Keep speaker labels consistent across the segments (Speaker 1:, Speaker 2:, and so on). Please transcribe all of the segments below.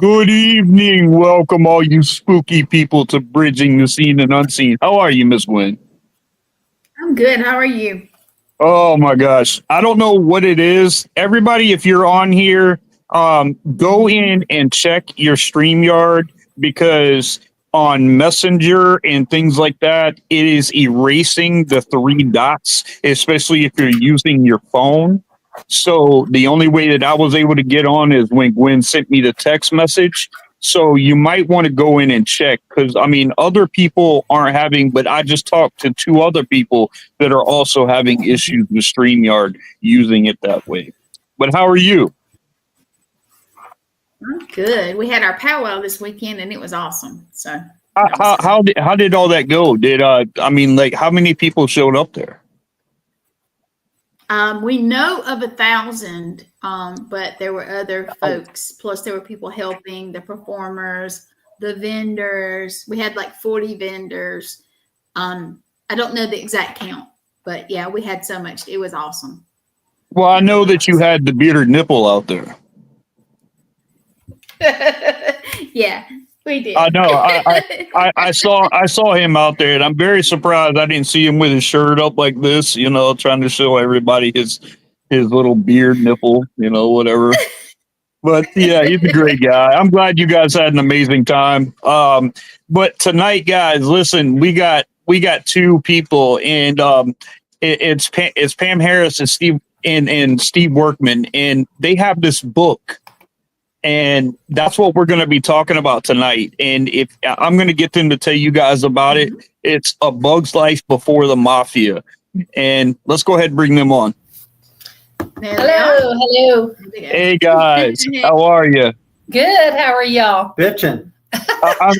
Speaker 1: Good evening. Welcome, all you spooky people, to Bridging the Seen and Unseen. How are you, Miss Gwen?
Speaker 2: I'm good. How are you?
Speaker 1: Oh my gosh. I don't know what it is. Everybody, if you're on here, go in and check your StreamYard because on Messenger and things like that, it is erasing the three dots, especially if you're using your phone. So the only way that I was able to get on is when Gwen sent me the text message. So you might want to go in and check because I mean, other people aren't having, but I just talked to two other people that are also having issues with StreamYard using it that way. But how are you?
Speaker 2: I'm good. We had our powwow this weekend and it was awesome. So
Speaker 1: How did all that go? Did I mean, like, how many people showed up there?
Speaker 2: we know of 1,000, but there were other folks. Plus, there were people helping the performers, the vendors. We had like 40 vendors. I don't know the exact count, but yeah, we had so much. It was awesome.
Speaker 1: Well, I know that you had the bearded nipple out there.
Speaker 2: Yeah, we did.
Speaker 1: I know. I saw him out there, and I'm very surprised I didn't see him with his shirt up like this. You know, trying to show everybody his little beard nipple. You know, whatever. But yeah, he's a great guy. I'm glad you guys had an amazing time. But tonight, guys, listen, we got two people, and it's Pam Harris and Steve Workman, and they have this book. And that's what we're going to be talking about tonight. And if I'm going to get them to tell you guys about it, it's A Bug's Life Before the Mafia. And let's go ahead and bring them on.
Speaker 3: Hello.
Speaker 1: Hey guys, how are you?
Speaker 3: Good. How are y'all?
Speaker 4: Bitchin'.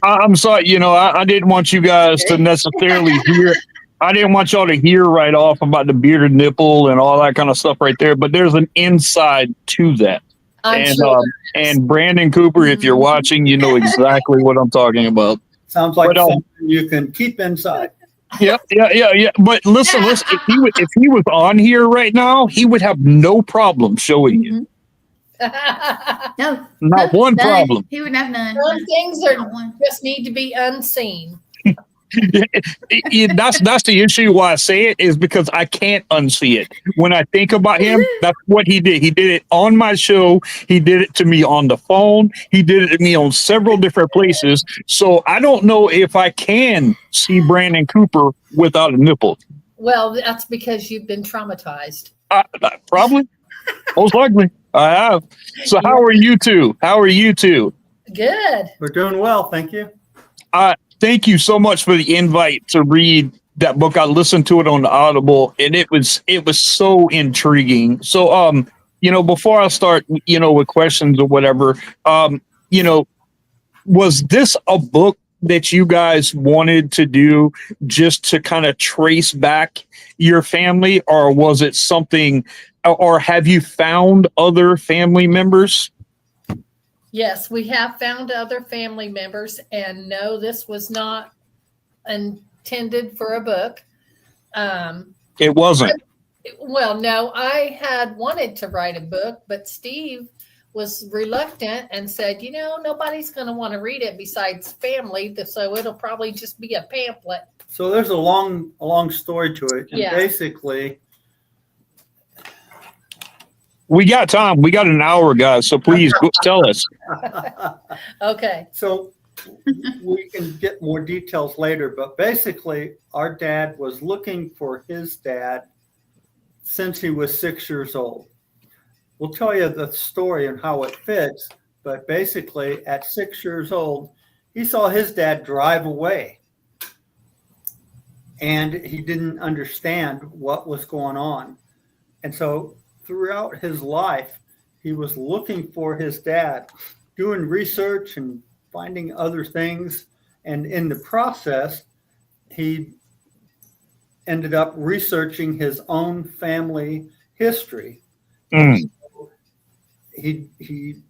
Speaker 1: I'm sorry. You know, I didn't want you guys to necessarily hear. I didn't want y'all to hear right off about the bearded nipple and all that kind of stuff right there. But there's an inside to that. And Brandon Cooper, if you're watching, you know exactly what I'm talking about.
Speaker 4: Sounds like something you can keep inside.
Speaker 1: Yeah. But listen. If he was on here right now, he would have no problem showing you.
Speaker 2: No,
Speaker 1: Not one
Speaker 2: none.
Speaker 1: problem.
Speaker 2: He would have none.
Speaker 3: Some things just need to be unseen.
Speaker 1: That's the issue why I say it is because I can't unsee it. When I think about him, that's what he did. He did it on my show. He did it to me on the phone. He did it to me on several different places. So I don't know if I can see Brandon Cooper without a nipple.
Speaker 3: Well, that's because you've been traumatized.
Speaker 1: Probably. Most likely. I have. So how are you two?
Speaker 3: Good.
Speaker 4: We're doing well, thank you.
Speaker 1: Thank you so much for the invite to read that book. I listened to it on the Audible, and it was so intriguing. So, before I start, with questions or whatever, was this a book that you guys wanted to do just to kind of trace back your family, or was it something, or have you found other family members?
Speaker 3: Yes, we have found other family members, and no, this was not intended for a book.
Speaker 1: It wasn't.
Speaker 3: Well, no, I had wanted to write a book, but Steve was reluctant and said, nobody's going to want to read it besides family, so it'll probably just be a pamphlet.
Speaker 4: So there's a long story to it. And
Speaker 3: Yeah.
Speaker 4: Basically,
Speaker 1: We got time. We got an hour, guys. So please tell us.
Speaker 3: Okay.
Speaker 4: so we can get more details later, but basically our dad was looking for his dad since he was 6 years old. We'll tell you the story and how it fits, but basically at 6 years old, he saw his dad drive away and he didn't understand what was going on. And so throughout his life, he was looking for his dad, doing research and finding other things. And in the process, he ended up researching his own family history. He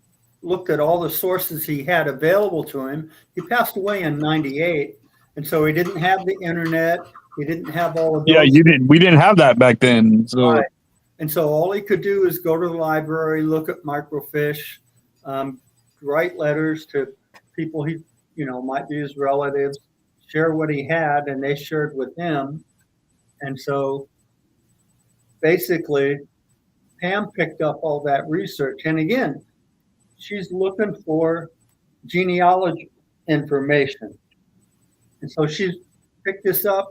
Speaker 4: looked at all the sources he had available to him. He passed away in 98. And so he didn't have the internet. He didn't have all of those.
Speaker 1: Yeah, you didn't. We didn't have that back then. So.
Speaker 4: Right. And so all he could do is go to the library, look at microfiche, write letters to people he, might be his relatives, share what he had, and they shared with him. And so basically, Pam picked up all that research. And again, she's looking for genealogy information. And so she's picked this up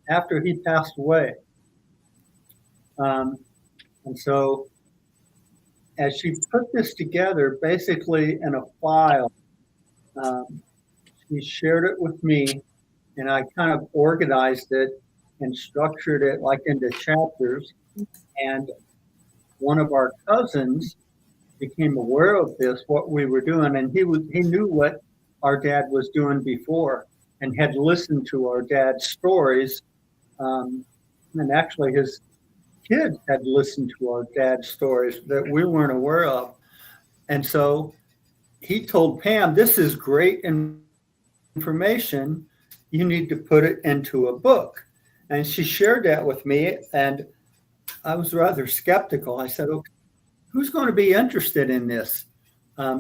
Speaker 4: after he passed away. And so as she put this together, basically in a file, she shared it with me, and I kind of organized it and structured it like into chapters. And one of our cousins became aware of this, what we were doing, and he knew what our dad was doing before and had listened to our dad's stories. And actually his kids had listened to our dad's stories that we weren't aware of. And so he told Pam, this is great information. You need to put it into a book. And she shared that with me, and I was rather skeptical. I said, okay, who's going to be interested in this?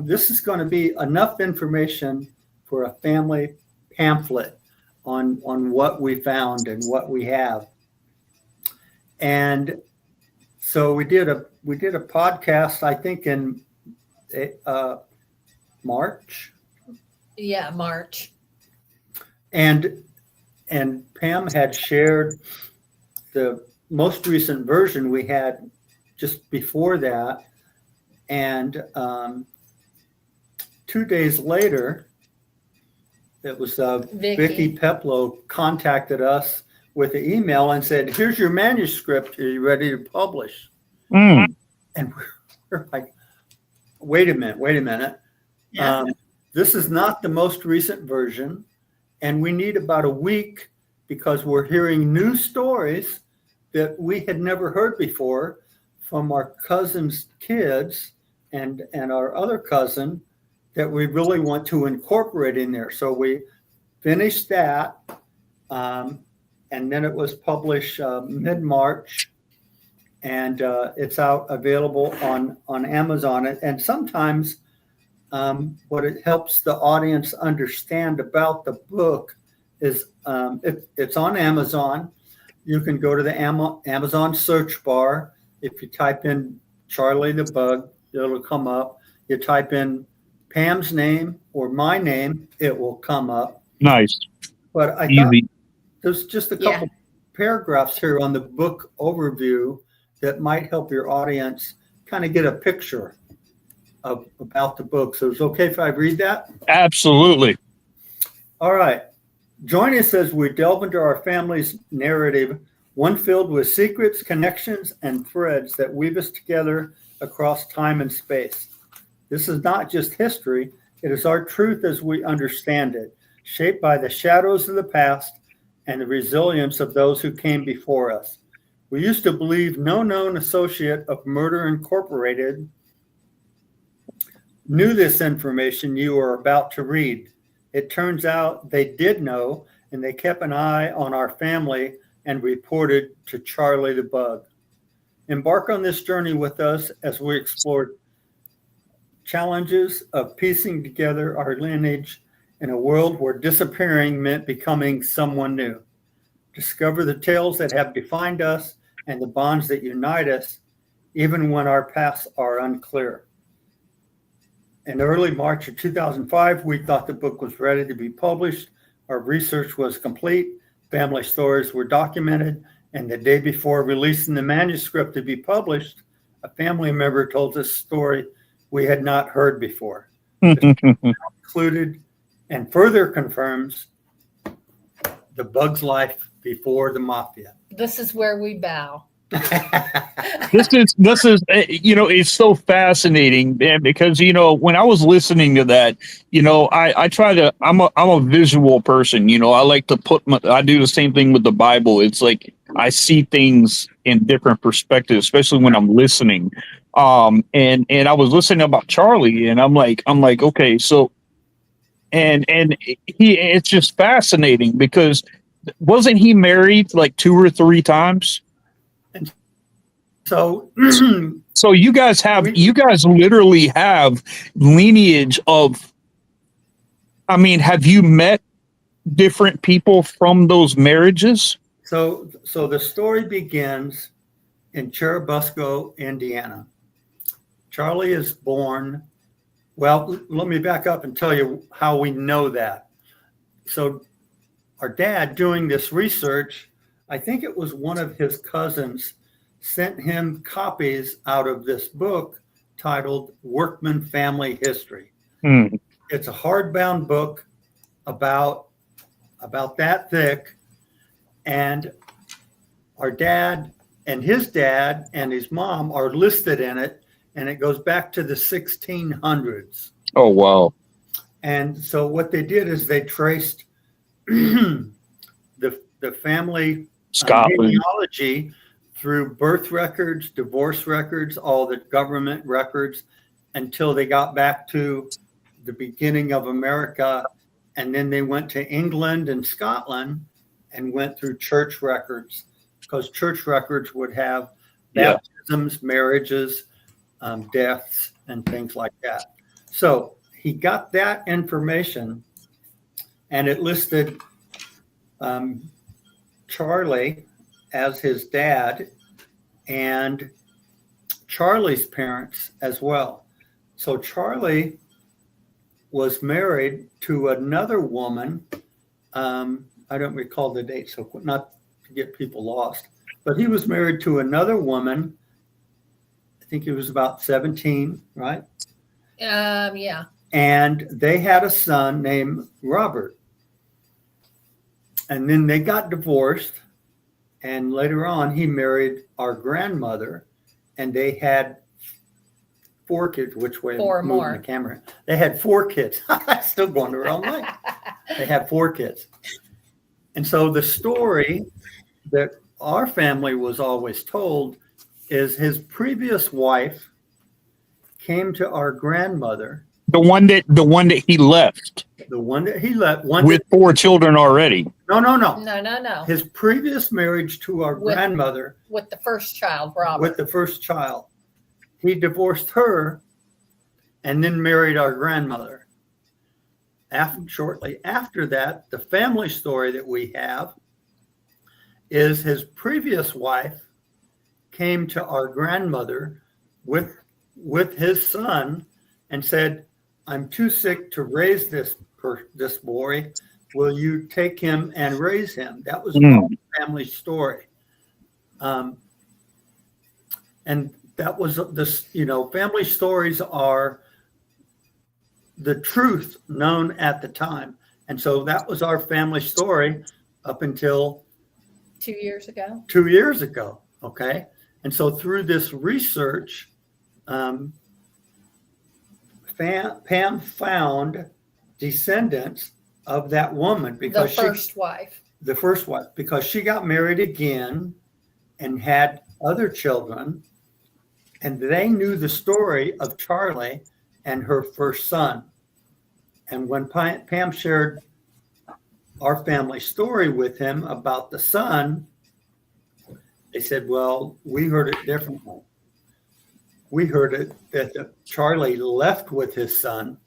Speaker 4: This is going to be enough information for a family pamphlet on what we found and what we have. And so we did a podcast, I think in March.
Speaker 3: Yeah, March.
Speaker 4: And Pam had shared the most recent version we had just before that. And 2 days later, it was Vicky Peplow contacted us with an email and said, here's your manuscript. Are you ready to publish? And we're like, wait a minute.
Speaker 2: Yeah.
Speaker 4: This is not the most recent version. And we need about a week because we're hearing new stories that we had never heard before from our cousin's kids and our other cousin that we really want to incorporate in there. So we finished that. And then it was published mid-March, and it's out available on Amazon. And sometimes what it helps the audience understand about the book is it's on Amazon. You can go to the Amazon search bar. If you type in Charlie the Bug, it'll come up. You type in Pam's name or my name, it will come up.
Speaker 1: Nice.
Speaker 4: But I thought there's just a couple paragraphs here on the book overview that might help your audience kind of get a picture about the book. So it's okay if I read that?
Speaker 1: Absolutely.
Speaker 4: All right. Join us as we delve into our family's narrative, one filled with secrets, connections, and threads that weave us together across time and space. This is not just history. It is our truth as we understand it, shaped by the shadows of the past and the resilience of those who came before us. We used to believe no known associate of Murder Incorporated knew this information you are about to read. It turns out they did know, and they kept an eye on our family and reported to Charlie the Bug. Embark on this journey with us as we explore challenges of piecing together our lineage in a world where disappearing meant becoming someone new. Discover the tales that have defined us and the bonds that unite us, even when our paths are unclear. In early March of 2005, we thought the book was ready to be published. Our research was complete. Family stories were documented. And the day before releasing the manuscript to be published, a family member told us a story we had not heard before. Included and further confirms the Bug's life before the Mafia.
Speaker 3: This is where we bow.
Speaker 1: This is it's so fascinating, man, because when I was listening to that, I try to I'm a visual person. I like to I do the same thing with the Bible. It's like I see things in different perspectives, especially when I'm listening. And I was listening about Charlie, and I'm like okay, so and it's just fascinating because wasn't he married like 2 or 3 times?
Speaker 4: So,
Speaker 1: So you guys literally have lineage of, I mean, have you met different people from those marriages?
Speaker 4: so the story begins in Churubusco, Indiana. Charlie is born. Well, let me back up and tell you how we know that. So our dad, doing this research, I think it was one of his cousins, sent him copies out of this book titled Workman Family History. It's a hardbound book about that thick, and our dad and his mom are listed in it, and it goes back to the 1600s.
Speaker 1: Oh, wow.
Speaker 4: And so what they did is they traced the family
Speaker 1: Scotland.
Speaker 4: genealogy through birth records, divorce records, all the government records, until they got back to the beginning of America. And then they went to England and Scotland and went through church records, because church records would have baptisms, marriages, deaths, and things like that. So he got that information, and it listed Charlie as his dad and Charlie's parents as well. So Charlie was married to another woman. I don't recall the date, so not to get people lost, but he was married to another woman. I think he was about 17, right?
Speaker 3: Yeah.
Speaker 4: And they had a son named Robert. And then they got divorced. And later on, he married our grandmother, and they had 4 kids. Which way?
Speaker 3: 4 more.
Speaker 4: The camera. They had 4 kids. Still going the wrong way. They had 4 kids. And so the story that our family was always told is his previous wife came to our grandmother.
Speaker 1: The one that he left.
Speaker 4: The one that he left.
Speaker 1: With 4 children already.
Speaker 4: No. His previous marriage to our grandmother.
Speaker 3: With the first child, Robert.
Speaker 4: With the first child. He divorced her and then married our grandmother. Shortly after that, the family story that we have is his previous wife came to our grandmother with his son and said, "I'm too sick to raise this boy. Will you take him and raise him?" That was the family story. And that was this, family stories are the truth known at the time. And so that was our family story up until
Speaker 3: 2 years ago.
Speaker 4: 2 years ago. Okay. And so through this research, Pam found descendants of that woman because
Speaker 3: the first wife,
Speaker 4: because she got married again and had other children, and they knew the story of Charlie and her first son. And when Pam shared our family story with him about the son, they said, "Well, we heard it differently. We heard it that Charlie left with his son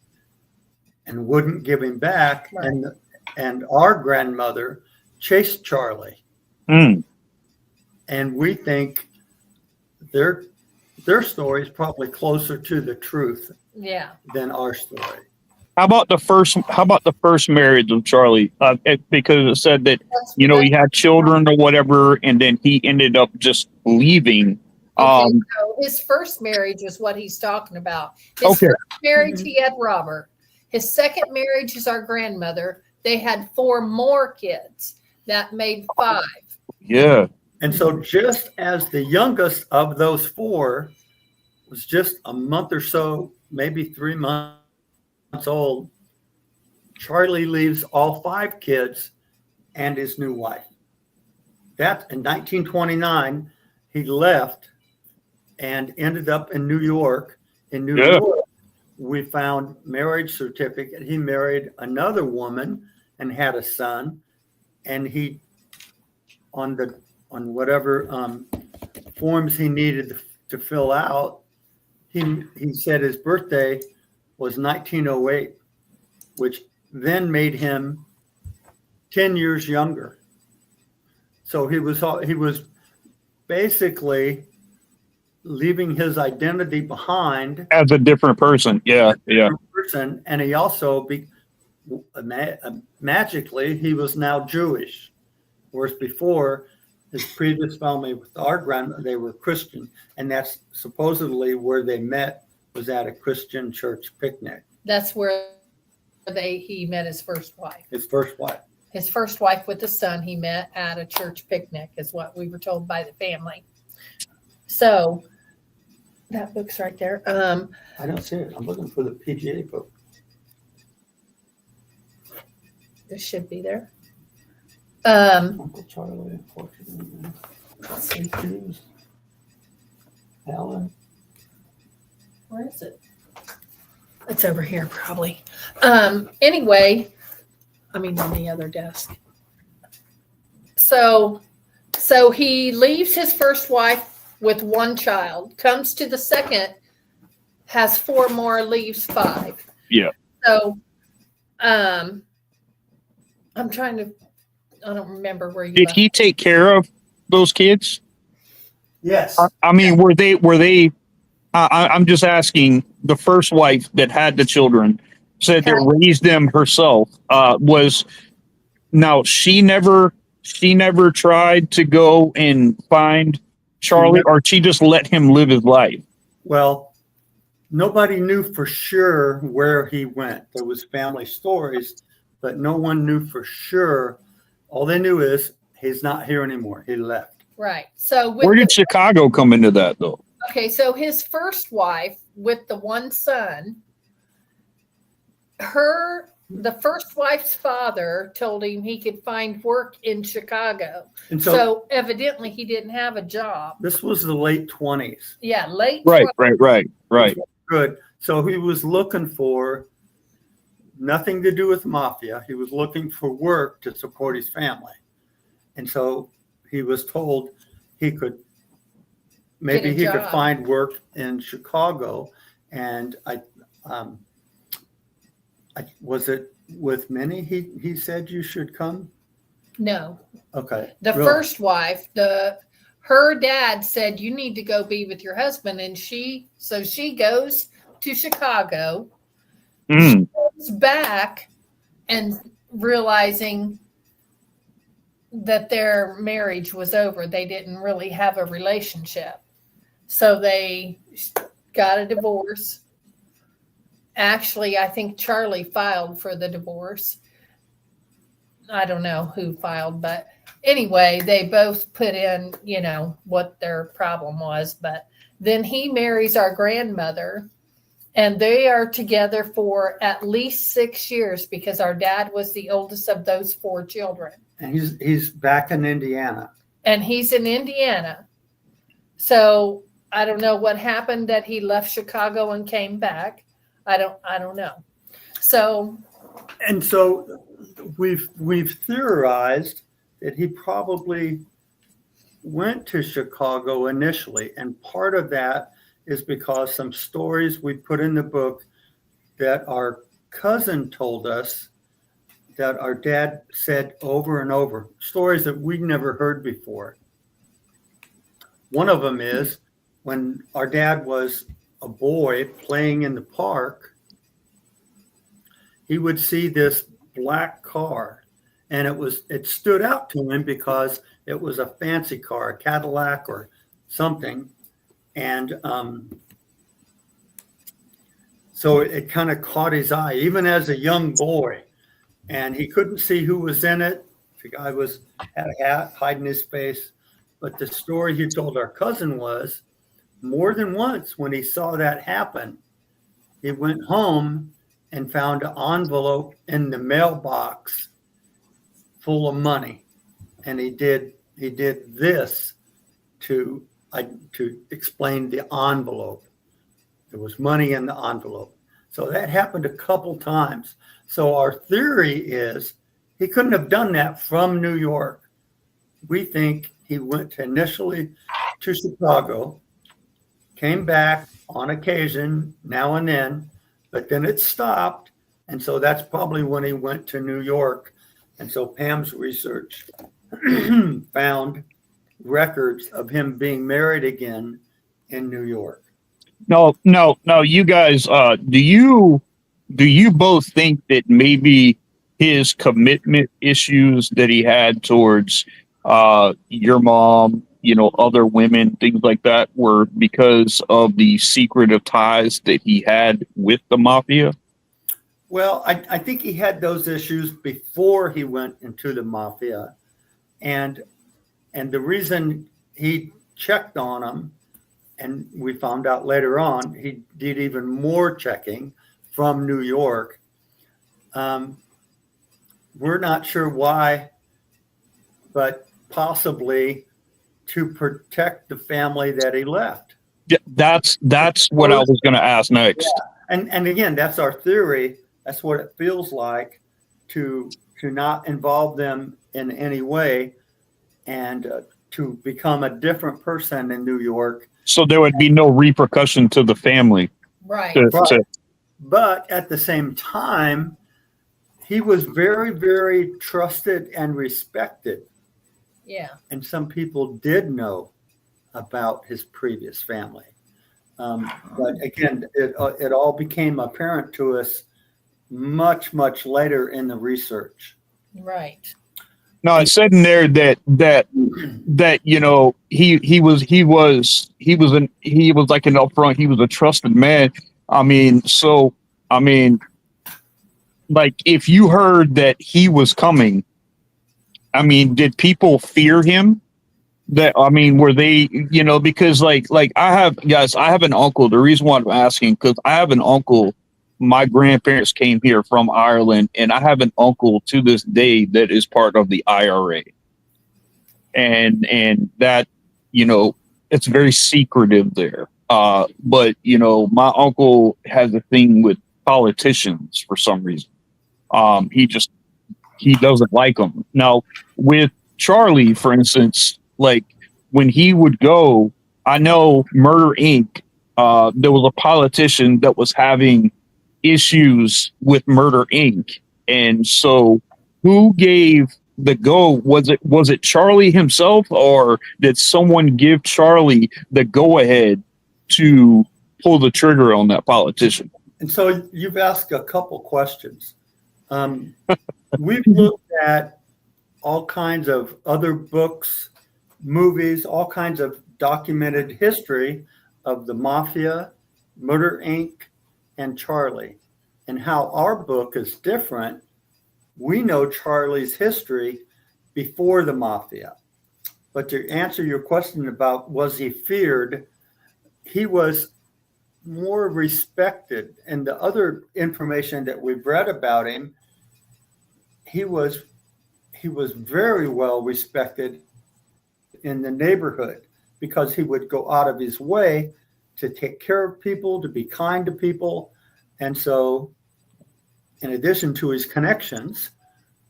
Speaker 4: and wouldn't give him back, right. and our grandmother chased Charlie." And we think their story is probably closer to the truth than our story.
Speaker 1: How about the first marriage of Charlie? Because it said that he had children or whatever, and then he ended up just leaving.
Speaker 3: So his first marriage is what he's talking about. His first marriage, he had Robert. His second marriage is our grandmother. They had 4 more kids. That made 5.
Speaker 1: Yeah.
Speaker 4: And so just as the youngest of those 4 was just a month or so, maybe 3 months old, Charlie leaves all 5 kids and his new wife. That in 1929, he left and ended up in New York. In New York, we found marriage certificate. He married another woman and had a son. And he, on whatever forms he needed to fill out, he said his birthday was 1908, which then made him 10 years younger. So he was basically leaving his identity behind
Speaker 1: as a different person. Yeah.
Speaker 4: person, and he also magically he was now Jewish, whereas before his previous family with our grandmother, they were Christian, and that's supposedly where they met, was at a Christian church picnic.
Speaker 3: That's where he met his first wife.
Speaker 4: His first wife.
Speaker 3: His first wife with the son he met at a church picnic is what we were told by the family. So that book's right there.
Speaker 4: I don't see it. I'm looking for the PGA book.
Speaker 3: It should be there.
Speaker 4: Uncle Charlie, unfortunately.
Speaker 3: Let's see.
Speaker 4: Alan.
Speaker 3: Where is it? It's over here, probably. Anyway, I mean on the other desk. So he leaves his first wife with one child, comes to the second, has 4 more, leaves 5.
Speaker 1: Yeah.
Speaker 3: So, I'm trying to. I don't remember where you.
Speaker 1: Did he take care of those kids?
Speaker 4: Yes.
Speaker 1: I mean, were they? I'm just asking. The first wife that had the children said that raised them herself. Now she never tried to go and find Charlie, or she just let him live his life.
Speaker 4: Well, nobody knew for sure where he went. There was family stories, but no one knew for sure. All they knew is he's not here anymore. He left.
Speaker 3: Right. So
Speaker 1: Where did Chicago come into that, though?
Speaker 3: Okay, so his first wife with the one son, the first wife's father told him he could find work in Chicago.
Speaker 4: And
Speaker 3: so evidently he didn't have a job.
Speaker 4: This was the late 20s.
Speaker 3: Yeah, late.
Speaker 1: Right.
Speaker 3: 20s.
Speaker 4: Good. So he was looking for nothing to do with mafia. He was looking for work to support his family. And so he was told he could find work in Chicago. And I was it with Minnie he said you should come?
Speaker 3: No.
Speaker 4: Okay.
Speaker 3: The first wife, her dad said you need to go be with your husband, and she goes to Chicago. She goes back and realizing that their marriage was over. They didn't really have a relationship. So they got a divorce. Actually, I think Charlie filed for the divorce. I don't know who filed, but anyway, they both put in, what their problem was. But then he marries our grandmother, and they are together for at least 6 years because our dad was the oldest of those 4 children.
Speaker 4: And he's back in Indiana.
Speaker 3: And he's in Indiana. So I don't know what happened that he left Chicago and came back. I don't know. So we've theorized that he probably went to Chicago initially, and part of that is because some stories we put in the book that our cousin told us that our dad said over and over, stories that we'd never heard before. One of them is when our dad was a boy playing in the park, he would see this black car, and it stood out to him because it was a fancy car, a Cadillac or something. And so it kind of caught his eye, even as a young boy. And he couldn't see who was in it. The guy had a hat hiding his face. But the story he told our cousin was, more than once when he saw that happen, he went home and found an envelope in the mailbox full of money. And he did this to explain the envelope. There was money in the envelope. So that happened a couple times. So our theory is he couldn't have done that from New York. We think he went to initially
Speaker 4: to Chicago, came back on occasion now and then, but then it stopped. And so that's probably when he went to New York. And so Pam's research found records of him being married again in New York.
Speaker 1: No. You guys, do you both think that maybe his commitment issues that he had towards your mom, other women, things like that, were because of the secretive ties that he had with the mafia?
Speaker 4: Well, I think he had those issues before he went into the mafia, and the reason he checked on them, and we found out later on he did even more checking from New York. We're not sure why, but possibly to protect the family that he left.
Speaker 1: Yeah, that's what I was going to ask next.
Speaker 4: Yeah. And again, that's our theory. That's what it feels like to not involve them in any way, and to become a different person in New York.
Speaker 1: So there would be no repercussion to the family.
Speaker 3: Right.
Speaker 4: But at the same time, he was very, very trusted and respected.
Speaker 3: Yeah.
Speaker 4: And some people did know about his previous family. But again, it all became apparent to us much, much later in the research.
Speaker 3: Right.
Speaker 1: No, it said in there that he was like an upfront. He was a trusted man. Like if you heard that he was coming, did people fear him? Were they, because like I have an uncle. The reason why I'm asking, because I have an uncle. My grandparents came here from Ireland, and I have an uncle to this day that is part of the IRA. And that, it's very secretive there. But, my uncle has a thing with politicians for some reason. He doesn't like them. Now, with Charlie, for instance, like when he would go, I know Murder Inc., there was a politician that was having issues with Murder Inc. And so who gave the go? Was it Charlie himself, or did someone give Charlie the go ahead to pull the trigger on that politician?
Speaker 4: And so you've asked a couple questions. We've looked at all kinds of other books, movies, all kinds of documented history of the mafia, Murder Inc., and Charlie, and how our book is different. We know Charlie's history before the mafia. But to answer your question about was he feared, he was more respected. And the other information that we've read about him, he was very well respected in the neighborhood because he would go out of his way to take care of people, to be kind to people. And so, in addition to his connections,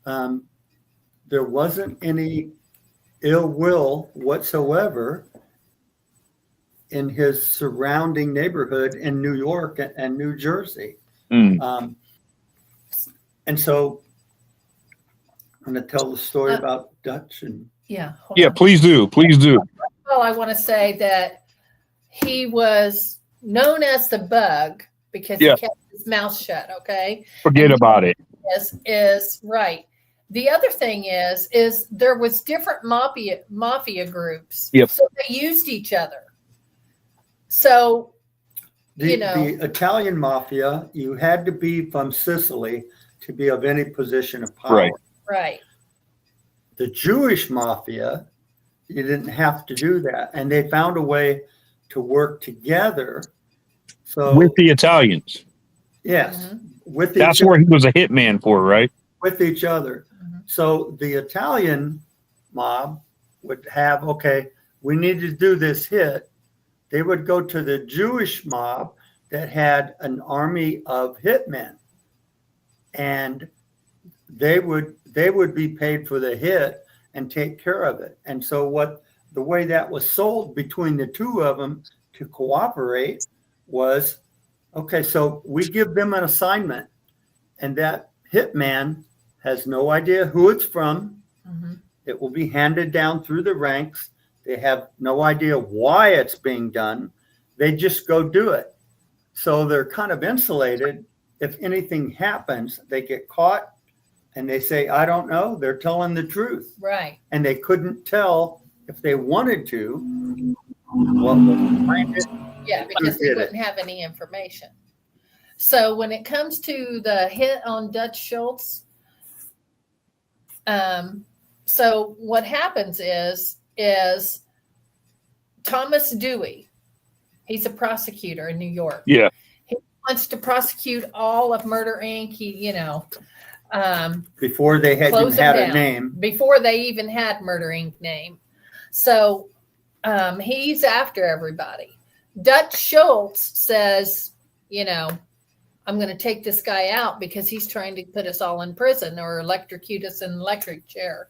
Speaker 4: there wasn't any ill will whatsoever in his surrounding neighborhood in New York and New Jersey. And so I'm going to tell the story about Dutch.
Speaker 1: Please do.
Speaker 3: Well, I want to say that he was known as the Bug because he kept his mouth shut. Okay.
Speaker 1: Forget about it.
Speaker 3: Is right. The other thing is there was different mafia groups.
Speaker 1: Yep.
Speaker 3: So they used each other. So,
Speaker 4: the Italian mafia, you had to be from Sicily to be of any position of power.
Speaker 3: Right.
Speaker 4: The Jewish mafia, you didn't have to do that. And they found a way to work together. So
Speaker 1: with the Italians.
Speaker 4: Yes.
Speaker 3: Mm-hmm.
Speaker 1: That's where he was a hitman for, right?
Speaker 4: With each other. Mm-hmm. So the Italian mob would have, okay, we need to do this hit. They would go to the Jewish mob that had an army of hitmen, and they would be paid for the hit and take care of it. And so what the way that was sold between the two of them to cooperate was, okay, so we give them an assignment, and that hitman has no idea who it's from.
Speaker 3: Mm-hmm.
Speaker 4: It will be handed down through the ranks. They have no idea why it's being done. They just go do it. So they're kind of insulated. If anything happens, they get caught and they say, I don't know. They're telling the truth.
Speaker 3: Right.
Speaker 4: And they couldn't tell if they wanted to what was behind it.
Speaker 3: Yeah, because they wouldn't have any information. So when it comes to the hit on Dutch Schultz, so what happens is Thomas Dewey, he's a prosecutor in New York.
Speaker 1: Yeah.
Speaker 3: He wants to prosecute all of Murder Inc.
Speaker 4: Before they had even had a name.
Speaker 3: Before they even had Murder Inc. name. So he's after everybody. Dutch Schultz says, I'm going to take this guy out because he's trying to put us all in prison or electrocute us in an electric chair.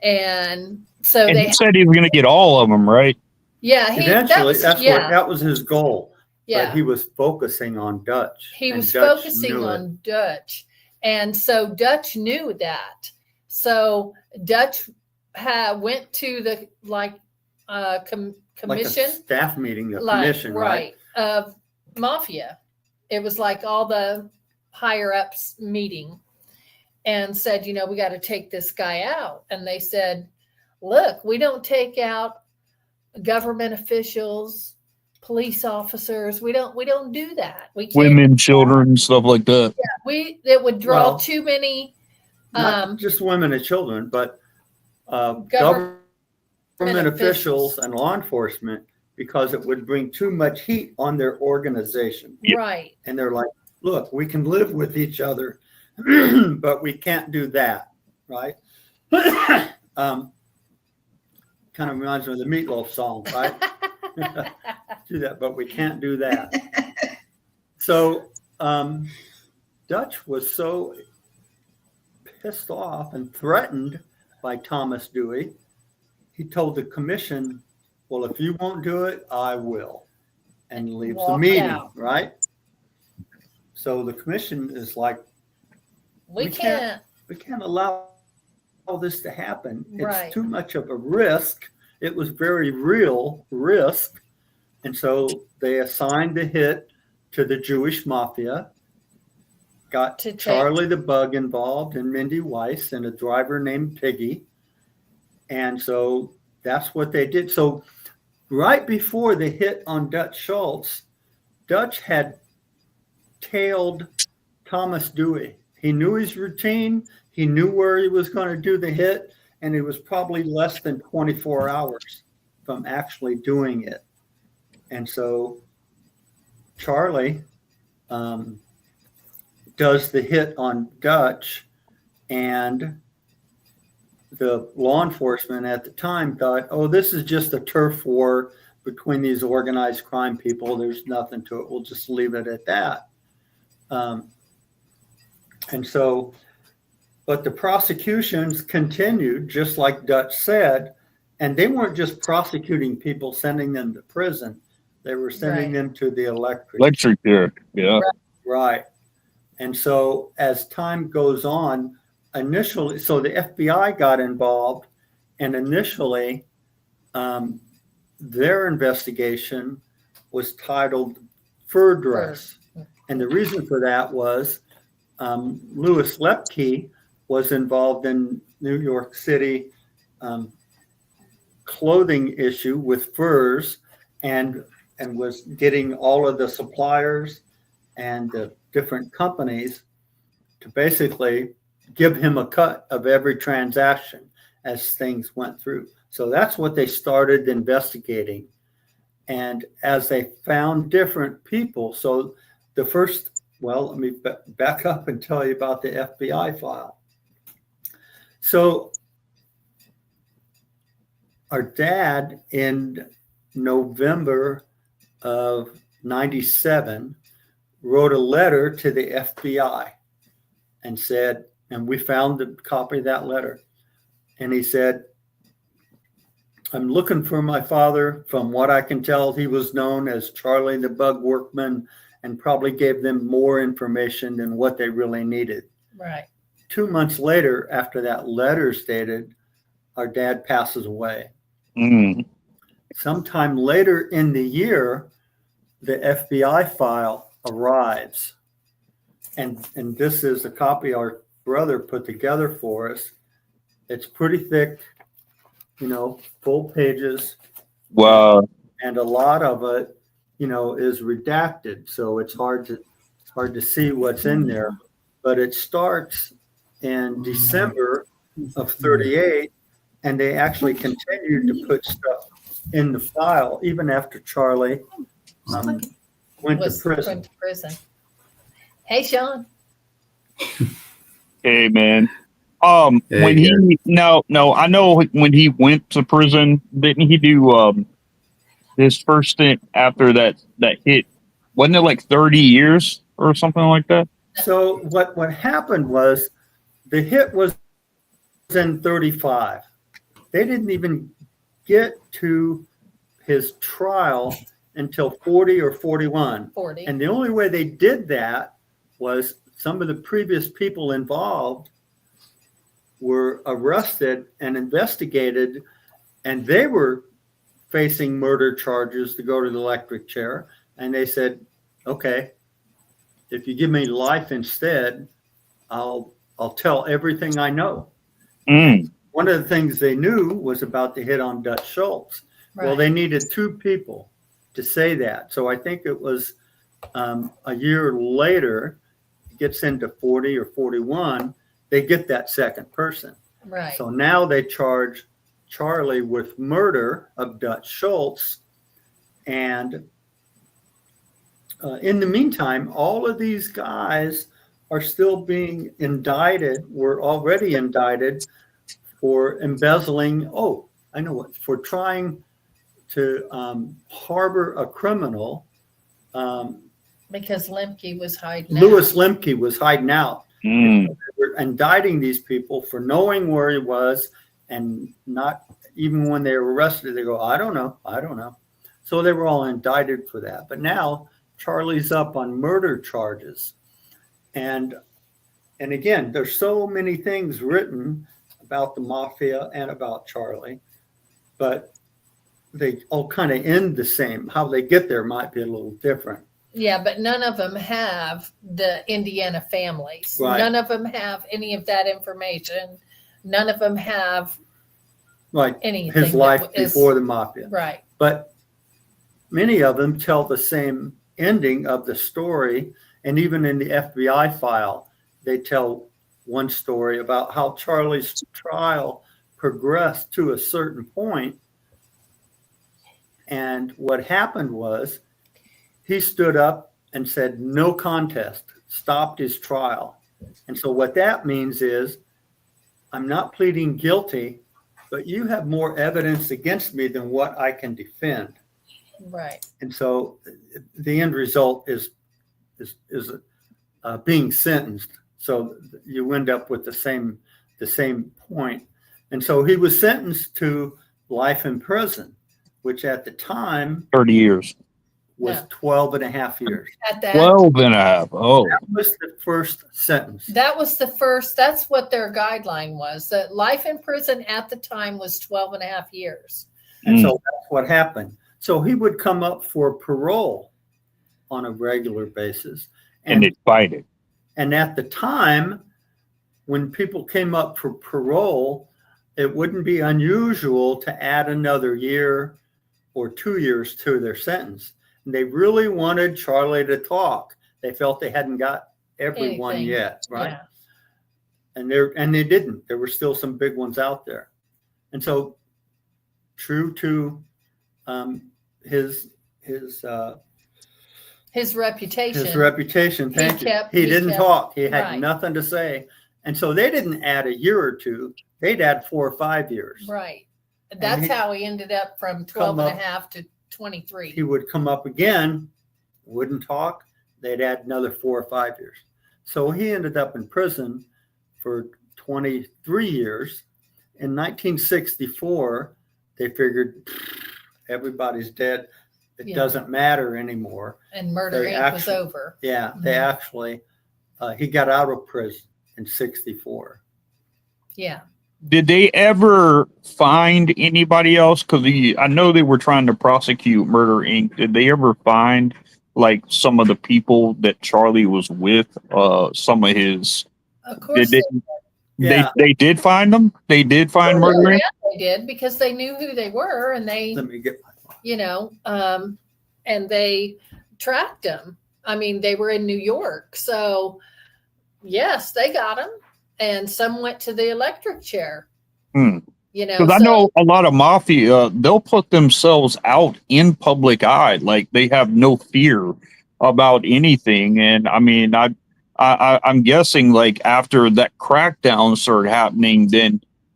Speaker 3: And so
Speaker 1: he said he was going to get all of them, right?
Speaker 3: Yeah.
Speaker 4: Eventually, that was his goal.
Speaker 3: Yeah.
Speaker 4: But he was focusing on Dutch.
Speaker 3: He was focusing on Dutch. And so Dutch knew that. So Dutch went to the commission.
Speaker 4: Like a staff meeting, the commission, right?
Speaker 3: Of mafia. It was like all the higher ups meeting and said, we got to take this guy out. And they said, look, we don't take out government officials, police officers. We don't do that. We can't,
Speaker 1: women, children, stuff like that.
Speaker 3: Yeah, it would draw too many.
Speaker 4: Not just women and children, but government officials and law enforcement, because it would bring too much heat on their organization.
Speaker 3: Right.
Speaker 4: And they're like, look, we can live with each other, but we can't do that. Right. Kind of reminds me of the Meatloaf song, right? Do that, but we can't do that. So Dutch was so pissed off and threatened by Thomas Dewey. He told the commission, well, if you won't do it, I will, and leaves the meeting, right? So the commission is like, we can't allow all this to happen. It's too much of a risk. It was very real risk. And so they assigned the hit to the Jewish mafia, got Charlie the Bug involved and Mindy Weiss and a driver named Piggy. And so that's what they did. So right before the hit on Dutch Schultz, Dutch had tailed Thomas Dewey. He knew his routine. He knew where he was going to do the hit. And it was probably less than 24 hours from actually doing it. And so Charlie does the hit on Dutch, and the law enforcement at the time thought, oh, this is just a turf war between these organized crime people. There's nothing to it. We'll just leave it at that. And so, but the prosecutions continued, just like Dutch said, and they weren't just prosecuting people, sending them to prison. They were sending them to the electric chair.
Speaker 1: Yeah.
Speaker 4: Right. And so as time goes on, initially, so the FBI got involved, and initially their investigation was titled Fur Dress. And the reason for that was Louis Lepke was involved in New York City clothing issue with furs, and was getting all of the suppliers and the different companies to basically give him a cut of every transaction as things went through. So that's what they started investigating. And as they found different people, so the first, well, let me back up and tell you about the FBI file. So our dad in November of 97 wrote a letter to the FBI and said, and we found the copy of that letter. And he said, I'm looking for my father. From what I can tell, he was known as Charlie the Bug Workman and probably gave them more information than what they really needed.
Speaker 3: Right.
Speaker 4: 2 months later, after that letter's dated, our dad passes away.
Speaker 1: Mm.
Speaker 4: Sometime later in the year, the FBI file arrives. And this is a copy our brother put together for us. It's pretty thick, full pages.
Speaker 1: Wow.
Speaker 4: And a lot of it, is redacted. So it's hard to see what's in there. But it starts in December of 38, and they actually continued to put stuff in the file even after Charlie went to prison.
Speaker 3: Hey, Sean.
Speaker 1: Hey, man.
Speaker 5: Hey,
Speaker 1: When he no, I know when he went to prison, didn't he do his first stint after that hit? Wasn't it like 30 years or something like that?
Speaker 4: So what happened was the hit was in 35. They didn't even get to his trial until 40 or 41.
Speaker 3: 40.
Speaker 4: And the only way they did that was some of the previous people involved were arrested and investigated, and they were facing murder charges to go to the electric chair. And they said, okay, if you give me life instead, I'll tell everything I know.
Speaker 1: Mm.
Speaker 4: One of the things they knew was about the hit on Dutch Schultz.
Speaker 3: Right.
Speaker 4: Well, they needed two people to say that. So I think it was a year later, it gets into 40 or 41, they get that second person.
Speaker 3: Right.
Speaker 4: So now they charge Charlie with murder of Dutch Schultz. And in the meantime, all of these guys are still being indicted, were already indicted for embezzling. Oh, I know what, for trying to harbor a criminal.
Speaker 3: Because Lemke was hiding
Speaker 4: Louis
Speaker 3: out.
Speaker 4: Lemke was hiding out.
Speaker 1: Mm.
Speaker 4: They were indicting these people for knowing where he was, and not even when they were arrested, they go, I don't know. So they were all indicted for that. But now Charlie's up on murder charges. And again, there's so many things written about the mafia and about Charlie, but they all kind of end the same. How they get there might be a little different.
Speaker 3: Yeah, but none of them have the Indiana families.
Speaker 4: Right.
Speaker 3: None of them have any of that information. None of them have
Speaker 4: Like
Speaker 3: anything.
Speaker 4: his life
Speaker 3: that is-
Speaker 4: before the mafia.
Speaker 3: Right.
Speaker 4: But many of them tell the same ending of the story. And even in the FBI file, they tell one story about how Charlie's trial progressed to a certain point. And what happened was he stood up and said, no contest, stopped his trial. And so what that means is, I'm not pleading guilty, but you have more evidence against me than what I can defend.
Speaker 3: Right.
Speaker 4: And so the end result is being sentenced. So you end up with the same point. And so he was sentenced to life in prison, which at the time
Speaker 1: 30 years.
Speaker 4: was
Speaker 3: Yeah.
Speaker 4: 12 and a half years.
Speaker 3: At that,
Speaker 1: 12 and a half. Oh.
Speaker 4: That was the first sentence.
Speaker 3: that was the first, that's what their guideline was. That life in prison at the time was 12 and a half years.
Speaker 4: And
Speaker 1: Mm.
Speaker 4: so that's what happened. So he would come up for parole on a regular basis.
Speaker 1: And they fight it.
Speaker 4: And at the time, when people came up for parole, it wouldn't be unusual to add another year or 2 years to their sentence. And they really wanted Charlie to talk. They felt they hadn't got everyone
Speaker 3: Anything.
Speaker 4: yet, right?
Speaker 3: Yeah.
Speaker 4: And they didn't. There were still some big ones out there. And so, true to his reputation. Thank you. He didn't talk. He had
Speaker 3: right.
Speaker 4: nothing to say. And so they didn't add a year or two. They'd add 4 or 5 years.
Speaker 3: Right. That's how he ended up from 12 and a half to 23.
Speaker 4: He would come up again, wouldn't talk. They'd add another 4 or 5 years. So he ended up in prison for 23 years. In 1964, they figured everybody's dead. It
Speaker 3: Yeah.
Speaker 4: doesn't matter anymore.
Speaker 3: And Murder
Speaker 4: They
Speaker 3: Inc. was over.
Speaker 4: Yeah, they
Speaker 3: Mhm.
Speaker 4: actually, he got out of prison in 64.
Speaker 3: Yeah.
Speaker 1: Did they ever find anybody else? Because I know they were trying to prosecute Murder Inc. Did they ever find like some of the people that Charlie was with? Some of his.
Speaker 3: Of course
Speaker 1: Did
Speaker 4: Yeah.
Speaker 1: they did find them? They did find
Speaker 3: Well,
Speaker 1: Murder Inc.
Speaker 3: yeah, they did because they knew who they were, and they,
Speaker 4: Let me get my
Speaker 3: you know, and they tracked them. I mean, they were in New York, so yes, they got them, and some went to the electric chair.
Speaker 1: Hmm.
Speaker 3: You know,
Speaker 1: Because I know a lot of mafia, they'll put themselves out in public eye, like they have no fear about anything. And I mean, I'm guessing like after that crackdown started happening,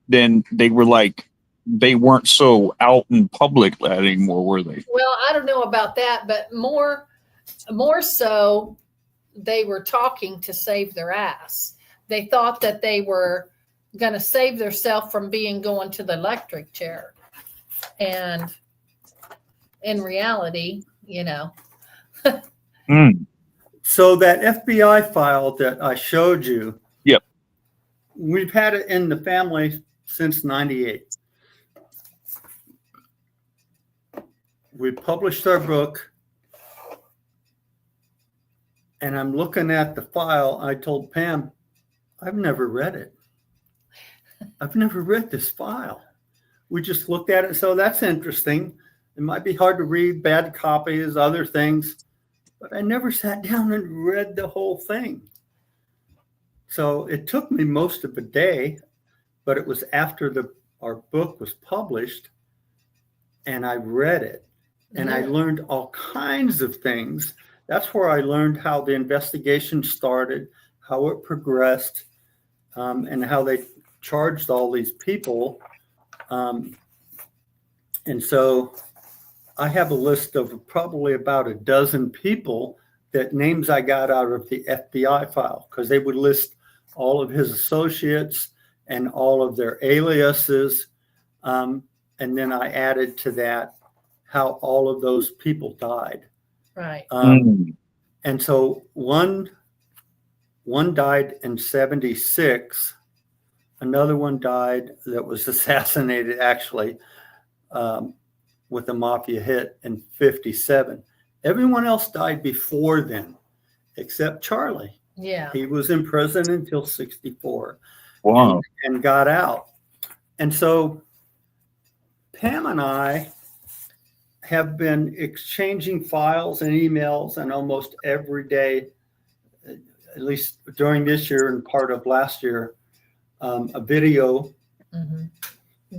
Speaker 1: then they were like they weren't so out in public anymore, were they?
Speaker 3: well, I don't know about that, but more so, they were talking to save their ass. They thought that they were going to save themselves from going to the electric chair, and in reality, you know.
Speaker 1: Mm.
Speaker 4: So that FBI file that I showed you.
Speaker 1: Yep.
Speaker 4: We've had it in the family since 98. We published our book, and I'm looking at the file. I told Pam, I've never read it. I've never read this file. We just looked at it. So that's interesting. It might be hard to read, bad copies, other things, but I never sat down and read the whole thing. So it took me most of the day, but it was after our book was published, and I read it, and I learned all kinds of things. That's where I learned how the investigation started, how it progressed, and how they charged all these people. And so I have a list of probably about a dozen people that names I got out of the FBI file, because they would list all of his associates and all of their aliases. And then I added to that how all of those people died.
Speaker 3: Right.
Speaker 4: And so one died in 76. Another one died that was assassinated, actually, with a mafia hit in 57. Everyone else died before then, except Charlie.
Speaker 3: Yeah.
Speaker 4: He was in prison until 64.
Speaker 1: Wow.
Speaker 4: And got out. And so Pam and I have been exchanging files and emails, and almost every day, at least during this year and part of last year, a video,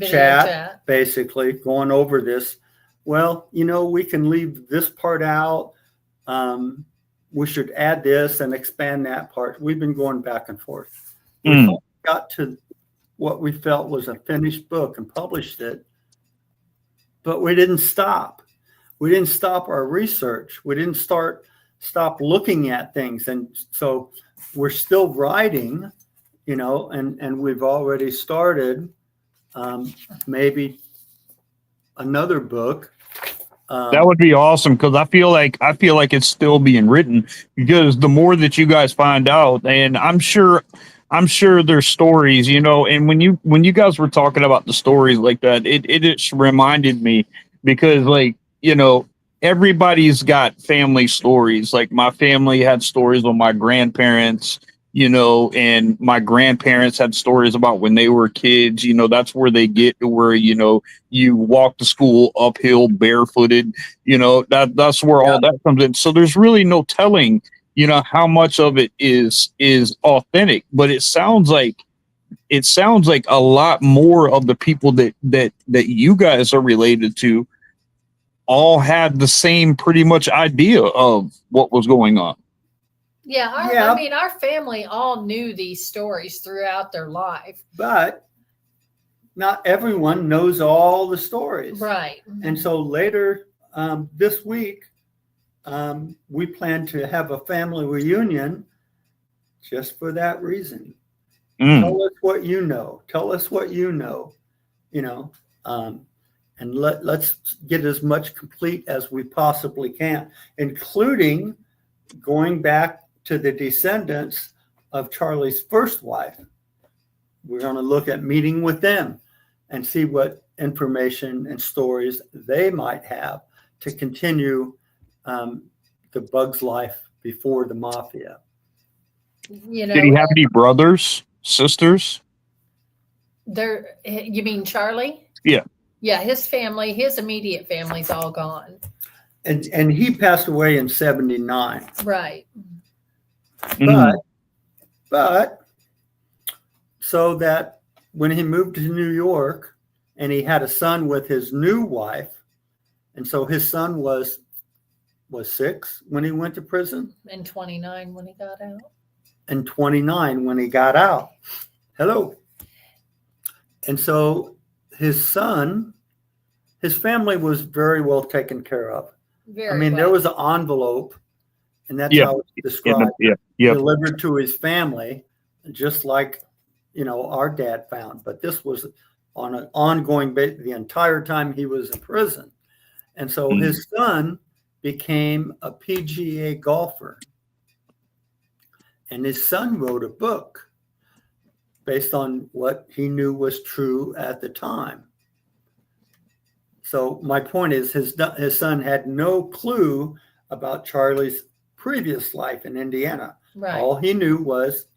Speaker 4: chat, basically going over this. Well, we can leave this part out. We should add this and expand that part. We've been going back and forth. We got to what we felt was a finished book and published it, but we didn't stop. We didn't stop our research. We didn't stop looking at things. And so we're still writing, and we've already started maybe another book.
Speaker 1: That would be awesome, because I feel like it's still being written, because the more that you guys find out, and I'm sure there's stories, and when you guys were talking about the stories like that, it just reminded me, because everybody's got family stories. Like my family had stories with my grandparents, and my grandparents had stories about when they were kids. That's where they get to where, you walk to school uphill barefooted, that's where all that comes in. So there's really no telling, how much of it is authentic, but it sounds like a lot more of the people that you guys are related to all had the same pretty much idea of what was going on.
Speaker 3: Yeah, I mean, our family all knew these stories throughout their life.
Speaker 4: But not everyone knows all the stories.
Speaker 3: Right.
Speaker 4: And so later this week, we plan to have a family reunion just for that reason. Tell us what you know. Tell us what you know. and let's get as much complete as we possibly can, including going back to the descendants of Charlie's first wife. We're going to look at meeting with them and see what information and stories they might have to continue the Bug's life before the mafia.
Speaker 3: You know,
Speaker 1: Did he have any brothers, sisters?
Speaker 3: You mean Charlie?
Speaker 1: Yeah.
Speaker 3: Yeah, his family, his immediate family's all gone.
Speaker 4: And he passed away in 79.
Speaker 3: Right.
Speaker 4: But so that when he moved to New York and he had a son with his new wife, and so his son was 6 when he went to prison,
Speaker 3: And 29 when he got out.
Speaker 4: and 29 when he got out. Hello. And so his son, his family was very well taken care of.
Speaker 3: Very
Speaker 4: There
Speaker 3: well.
Speaker 4: was an envelope, and that's
Speaker 1: Yeah.
Speaker 4: how it's described,
Speaker 1: Yeah.
Speaker 4: delivered to his family, just like, our dad found. But this was on an ongoing basis the entire time he was in prison. And so his son became a PGA golfer. And his son wrote a book based on what he knew was true at the time. So my point is his son had no clue about Charlie's previous life in Indiana.
Speaker 3: Right.
Speaker 4: All he knew was,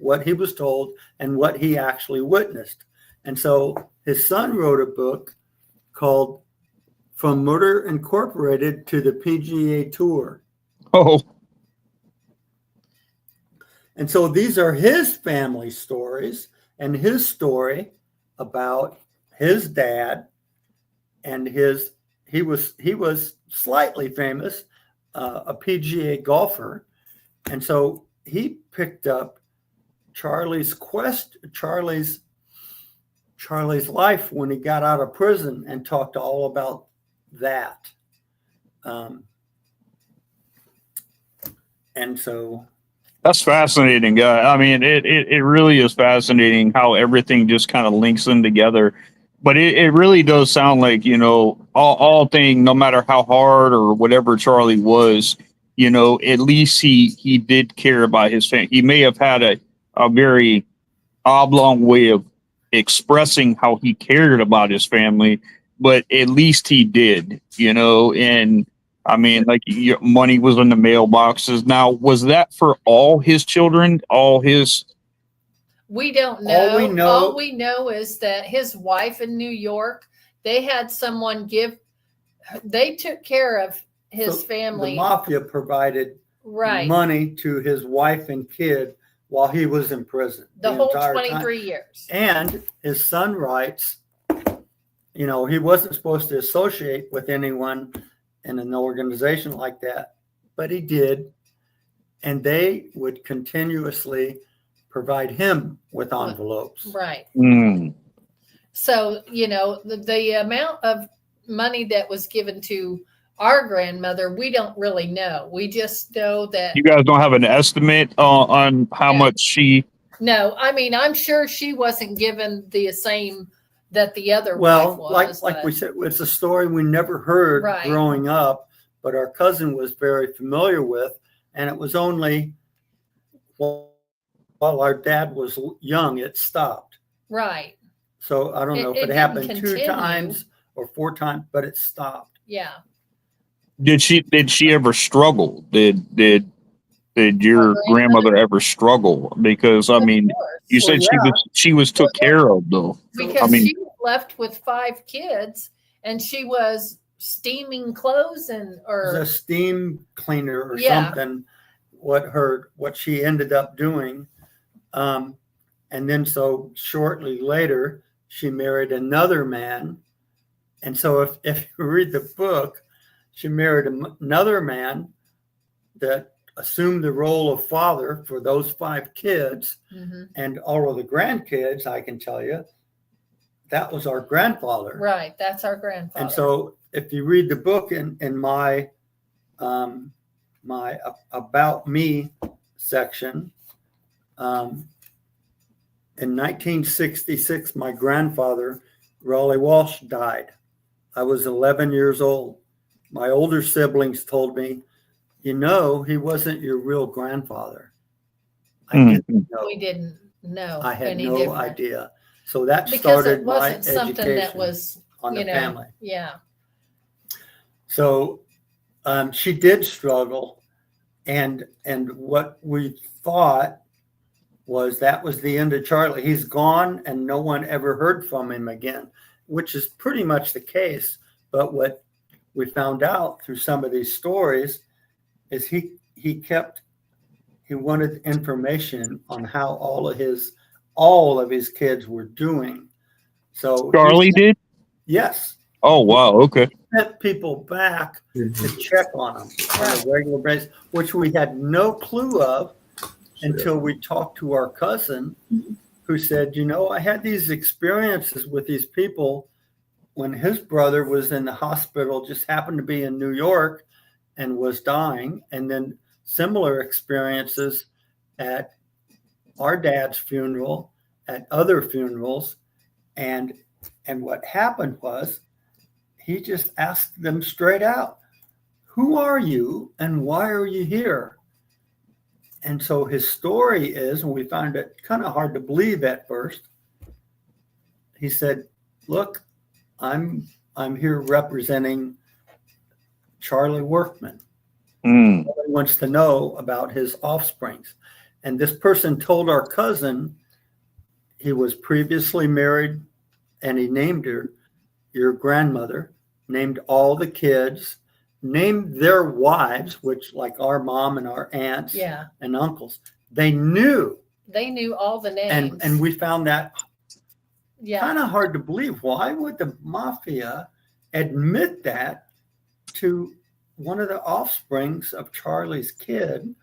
Speaker 4: what he was told and what he actually witnessed. And so his son wrote a book called From Murder Incorporated to the PGA Tour.
Speaker 1: Oh,
Speaker 4: And so these are his family stories and his story about his dad and he was slightly famous, a PGA golfer. And so he picked up Charlie's life when he got out of prison and talked all about that. And so
Speaker 1: that's fascinating, guy. I mean, it really is fascinating how everything just kind of links in together. But it really does sound like, all thing, no matter how hard or whatever Charlie was, at least he did care about his family. He may have had a very oblong way of expressing how he cared about his family, but at least he did, and I mean, like, money was in the mailboxes. Now, was that for all his children?
Speaker 3: We don't know. All we know is that his wife in New York, they had someone they took care of his family.
Speaker 4: The mafia provided
Speaker 3: right.
Speaker 4: money to his wife and kid while he was in prison.
Speaker 3: The whole 23 years.
Speaker 4: And his son writes, he wasn't supposed to associate with anyone in an organization like that, but he did. And they would continuously provide him with envelopes.
Speaker 3: Right.
Speaker 1: Mm.
Speaker 3: So, the amount of money that was given to our grandmother, we don't really know. We just know that.
Speaker 1: You guys don't have an estimate on how much she.
Speaker 3: No, I mean, I'm sure she wasn't given the same that the other wife was.
Speaker 4: Like we said, it's a story we never heard growing up, but our cousin was very familiar with, and it was only while our dad was young, it stopped.
Speaker 3: Right.
Speaker 4: So I don't know if it happened 2 times or 4 times, but it stopped.
Speaker 3: Yeah.
Speaker 1: Did she ever struggle? Did your grandmother ever struggle? Because I mean, you said she was took care of though.
Speaker 3: Because she was left with 5 kids, and she was steaming clothes or
Speaker 4: a steam cleaner or something. What she ended up doing, and then so shortly later she married another man, and so if you read the book, she married another man that assumed the role of father for those 5 kids, and all of the grandkids. I can tell you, that was our grandfather.
Speaker 3: Right, that's our grandfather.
Speaker 4: And so, if you read the book in my my about me section, in 1966, my grandfather Raleigh Walsh died, I was 11 years old. My older siblings told me, he wasn't your real grandfather. I didn't know.
Speaker 3: We didn't know.
Speaker 4: I had
Speaker 3: any
Speaker 4: no
Speaker 3: different.
Speaker 4: idea. So that
Speaker 3: Because
Speaker 4: started
Speaker 3: it
Speaker 4: my
Speaker 3: wasn't something that
Speaker 4: education
Speaker 3: was,
Speaker 4: on the family.
Speaker 3: Yeah.
Speaker 4: So she did struggle, and what we thought was that was the end of Charlie. He's gone, and no one ever heard from him again, which is pretty much the case. But what we found out through some of these stories is he wanted information on how all of his kids were doing. So
Speaker 1: Charlie did?
Speaker 4: Yes.
Speaker 1: Oh, wow. Okay.
Speaker 4: Sent people back to check on them on a regular basis, which we had no clue of until we talked to our cousin, who said, I had these experiences with these people when his brother was in the hospital, just happened to be in New York and was dying. And then similar experiences at our dad's funeral, at other funerals. And what happened was he just asked them straight out, who are you and why are you here? And so his story is, and we found it kind of hard to believe at first, he said, look, I'm here representing Charlie Workman. He wants to know about his offsprings. And this person told our cousin he was previously married, and he named her, your grandmother, named all the kids, named their wives, which like our mom and our aunts and uncles, they knew
Speaker 3: all the names.
Speaker 4: And we found that kind of hard to believe. Why would the mafia admit that to one of the offsprings of Charlie's kid?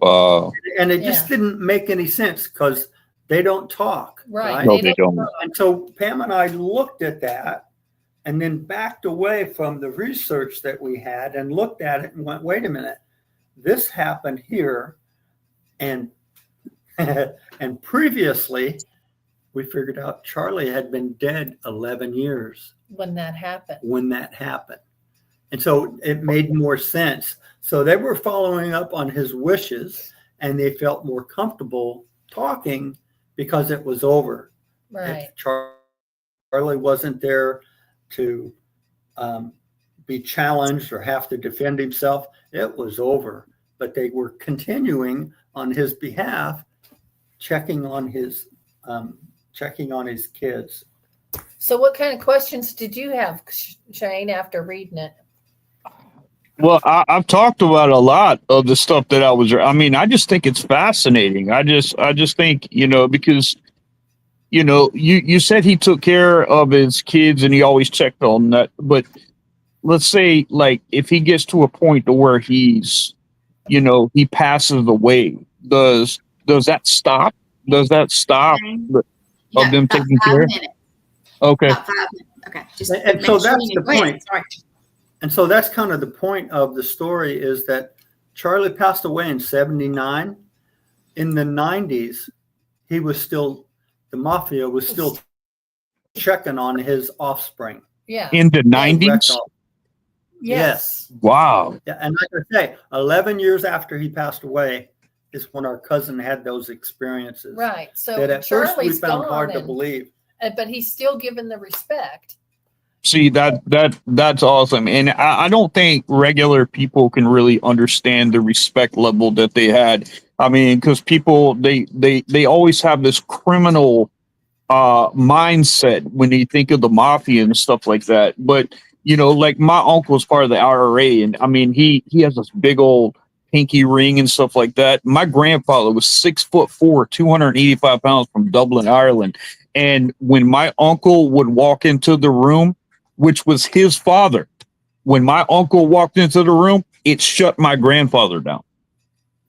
Speaker 4: And it just didn't make any sense because they don't talk.
Speaker 3: Right.
Speaker 1: No, they don't.
Speaker 4: And so Pam and I looked at that and then backed away from the research that we had and looked at it and went, wait a minute, this happened here. And and previously we figured out Charlie had been dead 11 years.
Speaker 3: When that happened.
Speaker 4: And so it made more sense. So they were following up on his wishes and they felt more comfortable talking because it was over.
Speaker 3: Right.
Speaker 4: If Charlie wasn't there to be challenged or have to defend himself, it was over. But they were continuing on his behalf, checking on his kids.
Speaker 3: So what kind of questions did you have, Shane, after reading it?
Speaker 1: Well, I've talked about a lot of the stuff that I just think it's fascinating. I just think, because, you said he took care of his kids and he always checked on that. But let's say, like, if he gets to a point to where he's, he passes away, does that stop? Does that stop of them taking care? Okay.
Speaker 2: About 5 minutes. Okay. Just
Speaker 4: And so that's the point.
Speaker 2: Sorry.
Speaker 4: And so that's kind of the point of the story is that Charlie passed away in 79. In the 90s, the mafia was still checking on his offspring.
Speaker 3: Yeah.
Speaker 1: In the 90s?
Speaker 4: Yes.
Speaker 1: Wow.
Speaker 4: Yeah, and like I say, 11 years after he passed away is when our cousin had those experiences.
Speaker 3: Right. So
Speaker 4: that at first we
Speaker 3: Charlie's
Speaker 4: found
Speaker 3: gone
Speaker 4: hard to believe.
Speaker 3: But he's still given the respect.
Speaker 1: See, that's awesome. And I don't think regular people can really understand the respect level that they had. I mean, because people, they always have this criminal mindset when they think of the mafia and stuff like that. But, like my uncle's part of the IRA, and I mean, he has this big old pinky ring and stuff like that. My grandfather was 6'4", 285 pounds from Dublin, Ireland. And when my uncle would walk into the room, which was his father, when my uncle walked into the room, it shut my grandfather down.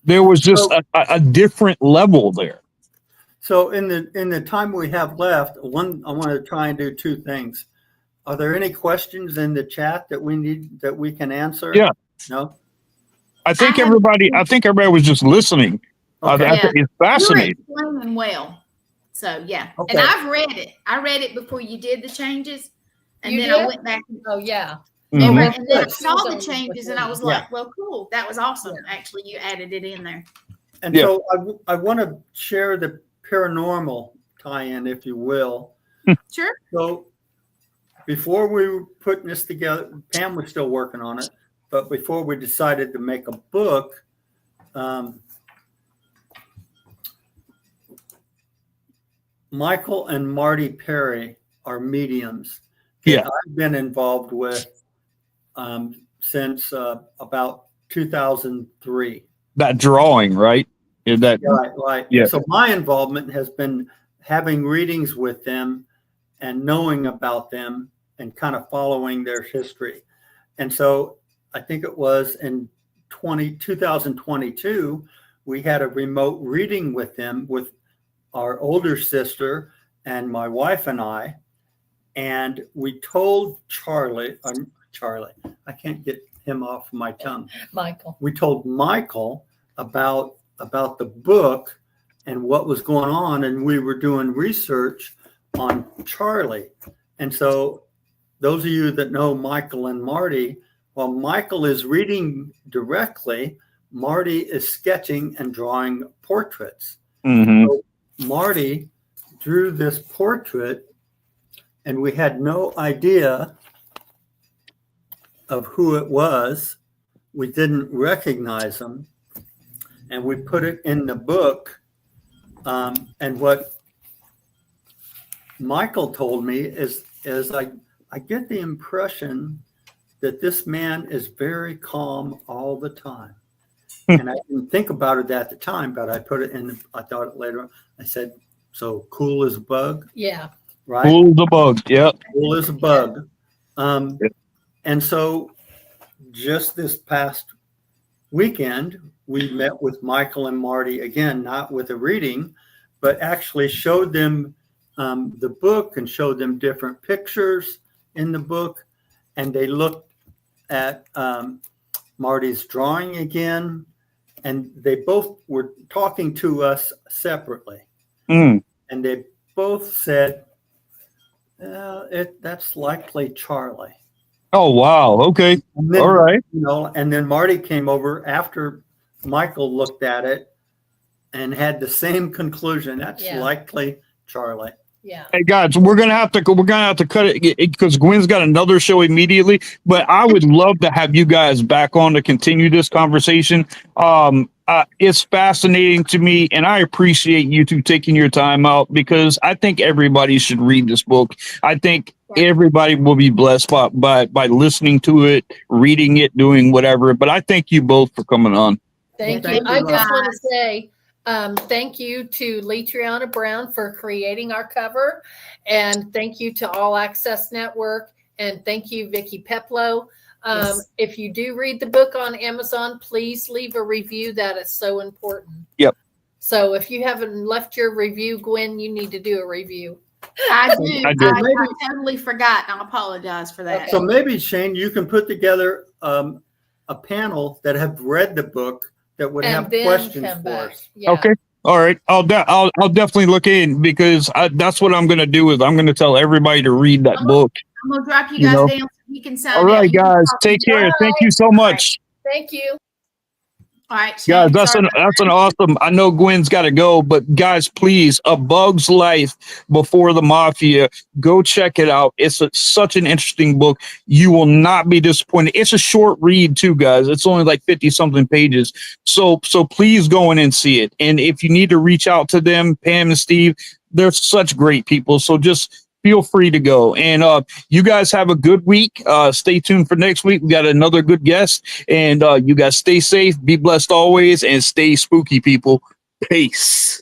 Speaker 1: There was just a different level there.
Speaker 4: So in the time we have left, I want to try and do two things. Are there any questions in the chat that we can answer?
Speaker 1: Yeah.
Speaker 4: No?
Speaker 1: I think everybody was just listening.
Speaker 4: Okay.
Speaker 1: It's fascinating.
Speaker 2: You were explaining well. So yeah.
Speaker 4: Okay.
Speaker 2: And I've read it. I read it before you did the changes. And
Speaker 3: You
Speaker 2: then I
Speaker 3: did?
Speaker 2: went back
Speaker 3: Oh yeah.
Speaker 1: Mhm.
Speaker 2: and then I
Speaker 3: Good.
Speaker 2: saw the changes and I was
Speaker 4: Yeah.
Speaker 2: like, well, cool. That was awesome. Actually, you added it in there.
Speaker 4: And
Speaker 1: Yeah.
Speaker 4: so I want to share the paranormal tie-in, if you will.
Speaker 2: Sure.
Speaker 4: So before we were putting this together, Pam was still working on it, but before we decided to make a book, Michael and Marty Perry are mediums that
Speaker 1: Yeah.
Speaker 4: I've been involved with since about 2003.
Speaker 1: That drawing, right? Is that
Speaker 4: Right.
Speaker 1: Yeah.
Speaker 4: So my involvement has been having readings with them and knowing about them and kind of following their history. And so I think it was in 2022, we had a remote reading with them with our older sister and my wife and I. And we told Charlie, I can't get him off my tongue.
Speaker 3: Michael.
Speaker 4: We told Michael about the book and what was going on, and we were doing research on Charlie. And so those of you that know Michael and Marty, while Michael is reading directly, Marty is sketching and drawing portraits.
Speaker 1: Mhm.
Speaker 4: So Marty drew this portrait, and we had no idea of who it was. We didn't recognize him, and we put it in the book. And what Michael told me is I get the impression that this man is very calm all the time. And I didn't think about it at the time, but I put it in. I thought it later. I said, "So cool as a bug."
Speaker 3: Yeah.
Speaker 4: Right.
Speaker 1: Cool the bug. Yep.
Speaker 4: Cool as a bug.
Speaker 1: Yep.
Speaker 4: And so just this past weekend, we met with Michael and Marty again, not with a reading, but actually showed them the book and showed them different pictures in the book. And they looked at Marty's drawing again, and they both were talking to us separately.
Speaker 1: Mm.
Speaker 4: And they both said, that's likely Charlie.
Speaker 1: Oh wow. Okay.
Speaker 4: And then,
Speaker 1: All right.
Speaker 4: And then Marty came over after Michael looked at it and had the same conclusion. That's likely Charlie.
Speaker 3: Yeah.
Speaker 1: Hey guys, we're gonna have to cut it because Gwen's got another show immediately. But I would love to have you guys back on to continue this conversation. It's fascinating to me, and I appreciate you two taking your time out because I think everybody should read this book. I think everybody will be blessed by listening to it, reading it, doing whatever. But I thank you both for coming on.
Speaker 3: Thank you.
Speaker 4: Thank you,
Speaker 3: I just
Speaker 4: Rob.
Speaker 3: want to say thank you to Letriana Brown for creating our cover, and thank you to All Access Network, and thank you, Vicki Peplow. If you do read the book on Amazon, please leave a review. That is so important.
Speaker 1: Yep.
Speaker 3: So if you haven't left your review, Gwen, you need to do a review.
Speaker 2: I do.
Speaker 1: I do.
Speaker 2: I totally forgot. I apologize for that.
Speaker 4: So maybe, Shane, you can put together a panel that have read the book that would have
Speaker 3: then
Speaker 4: questions
Speaker 3: come
Speaker 4: for
Speaker 3: back.
Speaker 4: us.
Speaker 3: Yeah.
Speaker 1: Okay. All right. I'll definitely look in because that's what I'm going to do is I'm going to tell everybody to read that book.
Speaker 2: I'm gonna drop you
Speaker 1: You
Speaker 2: guys
Speaker 1: know.
Speaker 2: down so you can sign
Speaker 1: All
Speaker 2: out.
Speaker 1: right,
Speaker 2: You can
Speaker 1: guys.
Speaker 2: talk
Speaker 1: Take
Speaker 2: to
Speaker 1: care.
Speaker 2: John.
Speaker 1: Thank you so much.
Speaker 3: Thank you.
Speaker 2: All right,
Speaker 1: Guys,
Speaker 2: Shane,
Speaker 1: that's
Speaker 2: sorry
Speaker 1: an awesome. I know Gwen's got to go, but guys, please, A Bug's Life Before the Mafia, go check it out. It's such an interesting book. You will not be disappointed. It's a short read too, guys. It's only like 50 something pages. So please go in and see it. And if you need to reach out to them, Pam and Steve, they're such great people. So just feel free to go. And you guys have a good week. Stay tuned for next week. We got another good guest. And you guys stay safe, be blessed always, and stay spooky, people. Peace.